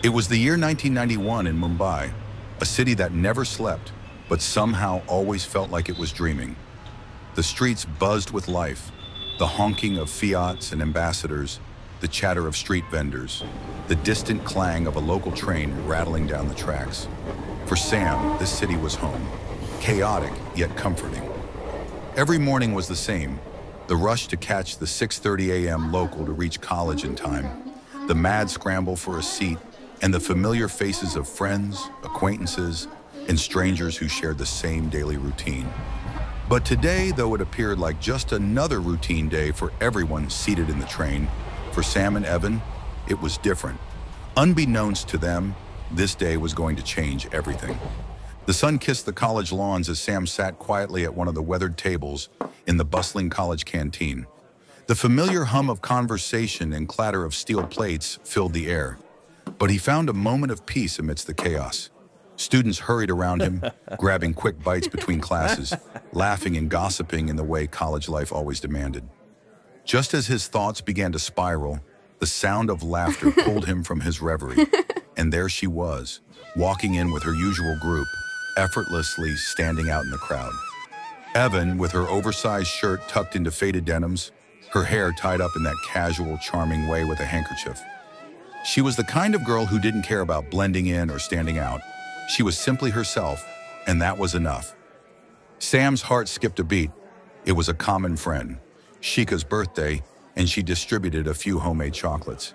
It was the year 1991 in Mumbai, a city that never slept, but somehow always felt like it was dreaming. The streets buzzed with life, the honking of Fiats and ambassadors, the chatter of street vendors, the distant clang of a local train rattling down the tracks. For Sam, this city was home, chaotic yet comforting. Every morning was the same, the rush to catch the 6:30 a.m. local to reach college in time, the mad scramble for a seat, and the familiar faces of friends, acquaintances, and strangers who shared the same daily routine. But today, though it appeared like just another routine day for everyone seated in the train, for Sam and Evan, it was different. Unbeknownst to them, this day was going to change everything. The sun kissed the college lawns as Sam sat quietly at one of the weathered tables in the bustling college canteen. The familiar hum of conversation and clatter of steel plates filled the air, but he found a moment of peace amidst the chaos. Students hurried around him, grabbing quick bites between classes, laughing and gossiping in the way college life always demanded. Just as his thoughts began to spiral, the sound of laughter pulled him from his reverie, and there she was, walking in with her usual group, effortlessly standing out in the crowd. Evan, with her oversized shirt tucked into faded denims, her hair tied up in that casual, charming way with a handkerchief. She was the kind of girl who didn't care about blending in or standing out. She was simply herself, and that was enough. Sam's heart skipped a beat. It was a common friend, Shika's birthday, and she distributed a few homemade chocolates.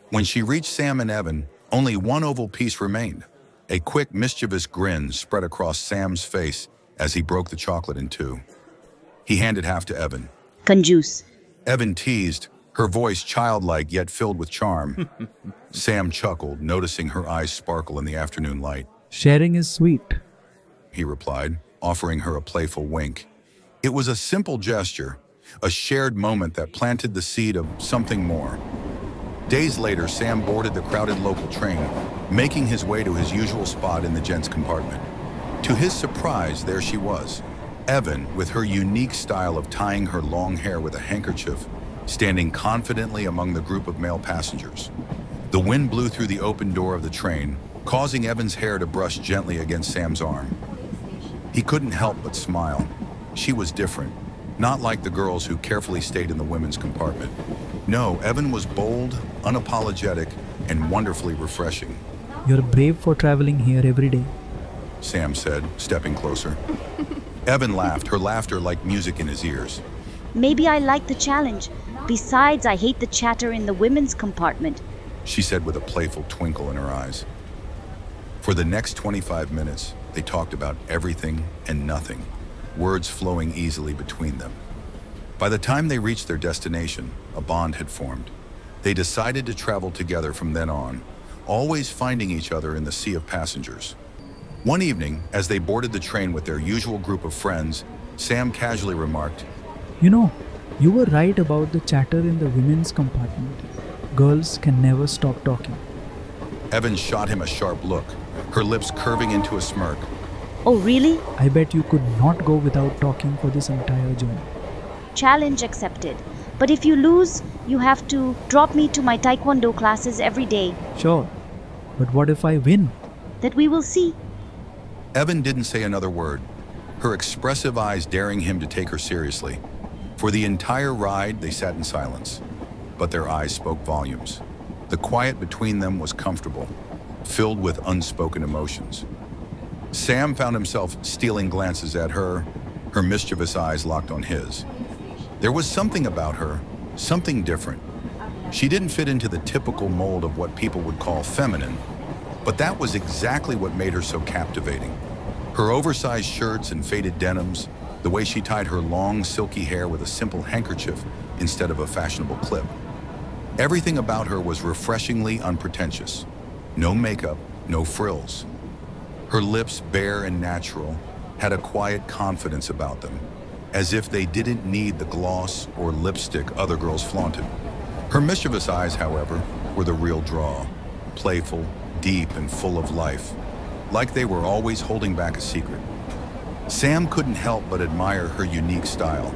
When she reached Sam and Evan, only one oval piece remained. A quick, mischievous grin spread across Sam's face as he broke the chocolate in two. He handed half to Evan. Conjuice. Evan teased, her voice childlike yet filled with charm. Sam chuckled, noticing her eyes sparkle in the afternoon light. Sharing is sweet, He replied, offering her a playful wink. It was a simple gesture, a shared moment that planted the seed of something more. Days later, Sam boarded the crowded local train, making his way to his usual spot in the gents' compartment. To his surprise, there she was, Evan, with her unique style of tying her long hair with a handkerchief, standing confidently among the group of male passengers. The wind blew through the open door of the train, causing Evan's hair to brush gently against Sam's arm. He couldn't help but smile. She was different, not like the girls who carefully stayed in the women's compartment. No, Evan was bold, unapologetic, and wonderfully refreshing. You're brave for traveling here every day. Sam said, stepping closer. Evan laughed, her laughter like music in his ears. Maybe I like the challenge. Besides, I hate the chatter in the women's compartment. She said with a playful twinkle in her eyes. For the next 25 minutes, they talked about everything and nothing, words flowing easily between them. By the time they reached their destination, a bond had formed. They decided to travel together from then on, always finding each other in the sea of passengers. One evening, as they boarded the train with their usual group of friends, Sam casually remarked, You know, you were right about the chatter in the women's compartment. Girls can never stop talking. Evan shot him a sharp look, her lips curving into a smirk. Oh, really? I bet you could not go without talking for this entire journey. Challenge accepted. But if you lose, you have to drop me to my taekwondo classes every day. Sure, but what if I win? That we will see. Evan didn't say another word, her expressive eyes daring him to take her seriously. For the entire ride, they sat in silence, but their eyes spoke volumes. The quiet between them was comfortable, filled with unspoken emotions. Sam found himself stealing glances at her, her mischievous eyes locked on his. There was something about her, something different. She didn't fit into the typical mold of what people would call feminine, but that was exactly what made her so captivating. Her oversized shirts and faded denims, the way she tied her long, silky hair with a simple handkerchief instead of a fashionable clip. Everything about her was refreshingly unpretentious. No makeup, no frills. Her lips, bare and natural, had a quiet confidence about them, as if they didn't need the gloss or lipstick other girls flaunted. Her mischievous eyes, however, were the real draw, playful, deep, and full of life, like they were always holding back a secret. Sam couldn't help but admire her unique style,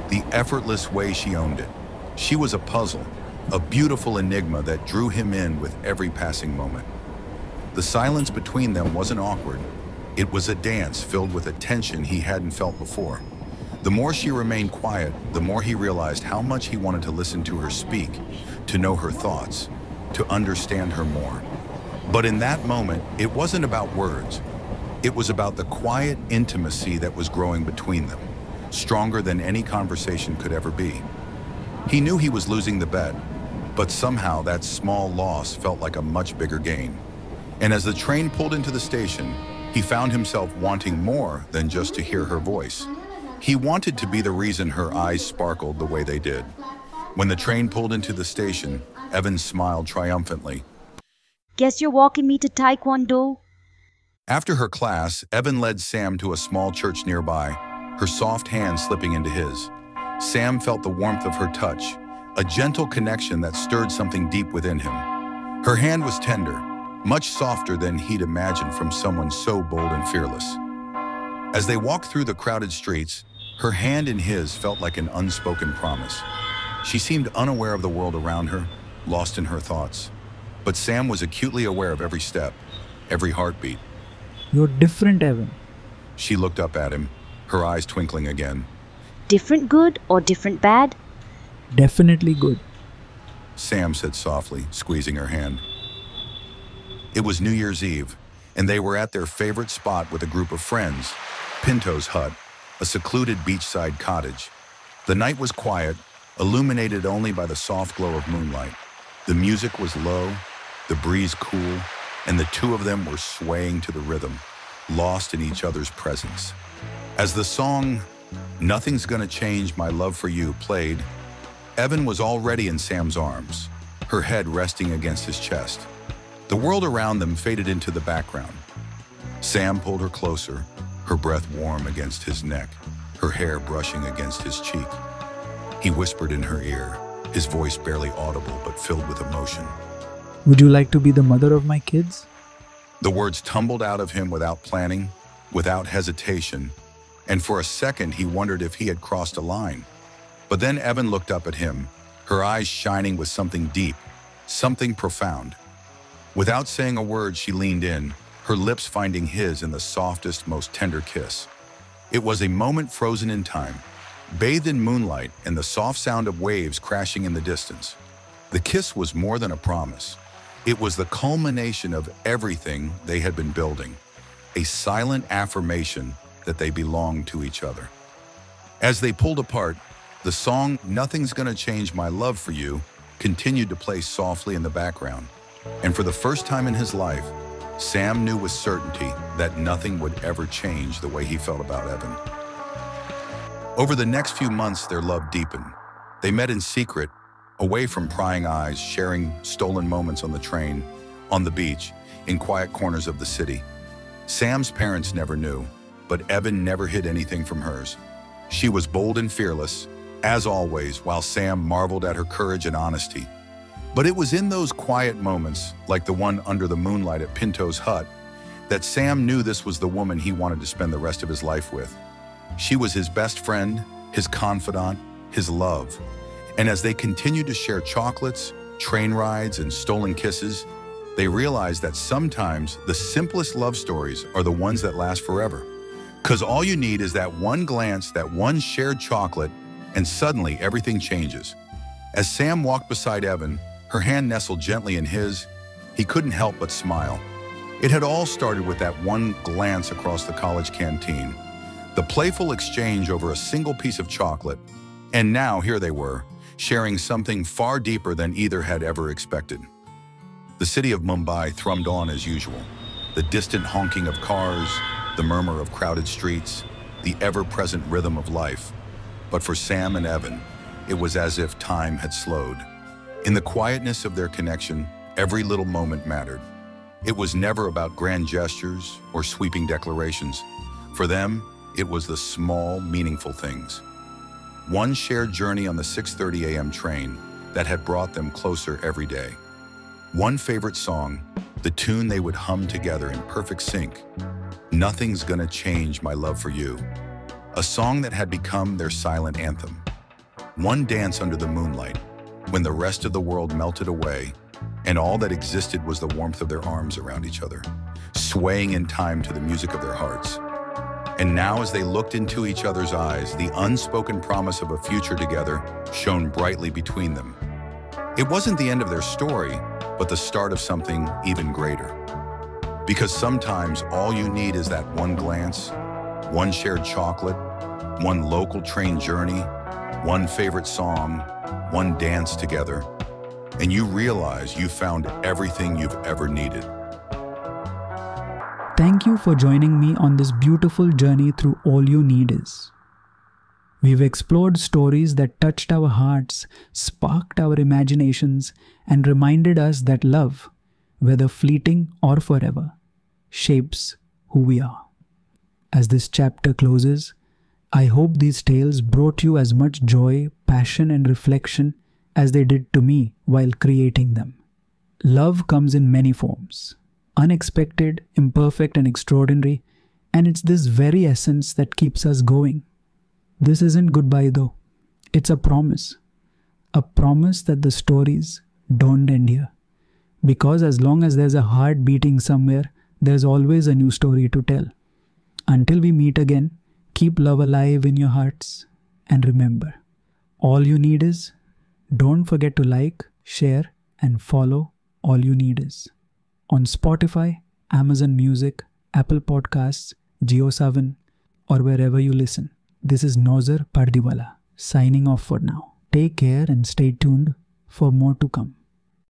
the effortless way she owned it. She was a puzzle, a beautiful enigma that drew him in with every passing moment. The silence between them wasn't awkward. It was a dance filled with a tension he hadn't felt before. The more she remained quiet, the more he realized how much he wanted to listen to her speak, to know her thoughts, to understand her more. But in that moment, it wasn't about words. It was about the quiet intimacy that was growing between them, stronger than any conversation could ever be. He knew he was losing the bet, but somehow that small loss felt like a much bigger gain. And as the train pulled into the station, he found himself wanting more than just to hear her voice. He wanted to be the reason her eyes sparkled the way they did. When the train pulled into the station, Evan smiled triumphantly. Guess you're walking me to Taekwondo? After her class, Evan led Sam to a small church nearby, her soft hand slipping into his. Sam felt the warmth of her touch, a gentle connection that stirred something deep within him. Her hand was tender, much softer than he'd imagined from someone so bold and fearless. As they walked through the crowded streets, her hand in his felt like an unspoken promise. She seemed unaware of the world around her, lost in her thoughts. But Sam was acutely aware of every step, every heartbeat. You're different, Evan. She looked up at him, her eyes twinkling again. Different good or different bad? Definitely good. Sam said softly, squeezing her hand. It was New Year's Eve, and they were at their favorite spot with a group of friends, Pinto's Hut, a secluded beachside cottage. The night was quiet, illuminated only by the soft glow of moonlight. The music was low, the breeze cool, and the two of them were swaying to the rhythm, lost in each other's presence. As the song, "Nothing's Gonna Change My Love for You" played, Evan was already in Sam's arms, her head resting against his chest. The world around them faded into the background. Sam pulled her closer, her breath warm against his neck, her hair brushing against his cheek. He whispered in her ear, his voice barely audible but filled with emotion. Would you like to be the mother of my kids? The words tumbled out of him without planning, without hesitation, and for a second he wondered if he had crossed a line. But then Evan looked up at him, her eyes shining with something deep, something profound. Without saying a word, she leaned in, her lips finding his in the softest, most tender kiss. It was a moment frozen in time, bathed in moonlight and the soft sound of waves crashing in the distance. The kiss was more than a promise. It was the culmination of everything they had been building, a silent affirmation that they belonged to each other. As they pulled apart, the song "Nothing's Gonna Change My Love for You" continued to play softly in the background. And for the first time in his life, Sam knew with certainty that nothing would ever change the way he felt about Evan. Over the next few months, their love deepened. They met in secret, away from prying eyes, sharing stolen moments on the train, on the beach, in quiet corners of the city. Sam's parents never knew, but Evan never hid anything from hers. She was bold and fearless, as always, while Sam marveled at her courage and honesty. But it was in those quiet moments, like the one under the moonlight at Pinto's Hut, that Sam knew this was the woman he wanted to spend the rest of his life with. She was his best friend, his confidant, his love. And as they continued to share chocolates, train rides, and stolen kisses, they realized that sometimes the simplest love stories are the ones that last forever. 'Cause all you need is that one glance, that one shared chocolate, and suddenly everything changes. As Sam walked beside Evan, her hand nestled gently in his, he couldn't help but smile. It had all started with that one glance across the college canteen, the playful exchange over a single piece of chocolate, and now here they were, sharing something far deeper than either had ever expected. The city of Mumbai thrummed on as usual, the distant honking of cars, the murmur of crowded streets, the ever-present rhythm of life. But for Sam and Evan, it was as if time had slowed. In the quietness of their connection, every little moment mattered. It was never about grand gestures or sweeping declarations. For them, it was the small, meaningful things. One shared journey on the 6:30 a.m. train that had brought them closer every day. One favorite song, the tune they would hum together in perfect sync. "Nothing's Gonna Change My Love for You," a song that had become their silent anthem. One dance under the moonlight, when the rest of the world melted away, and all that existed was the warmth of their arms around each other, swaying in time to the music of their hearts. And now, as they looked into each other's eyes, the unspoken promise of a future together shone brightly between them. It wasn't the end of their story, but the start of something even greater. Because sometimes all you need is that one glance, one shared chocolate, one local train journey, one favorite song, one dance together, and you realize you found everything you've ever needed. Thank you for joining me on this beautiful journey through All You Need Is. We've explored stories that touched our hearts, sparked our imaginations, and reminded us that love, whether fleeting or forever, shapes who we are. As this chapter closes, I hope these tales brought you as much joy, passion, and reflection as they did to me while creating them. Love comes in many forms, unexpected, imperfect, and extraordinary, and it's this very essence that keeps us going. This isn't goodbye though. It's a promise that the stories don't end here. Because as long as there's a heart beating somewhere, there's always a new story to tell. Until we meet again, keep love alive in your hearts. And remember, all you need is, don't forget to like, share, and follow All You Need Is on Spotify, Amazon Music, Apple Podcasts, JioSaavn, or wherever you listen. This is Nauzar Pardiwala signing off for now. Take care and stay tuned for more to come.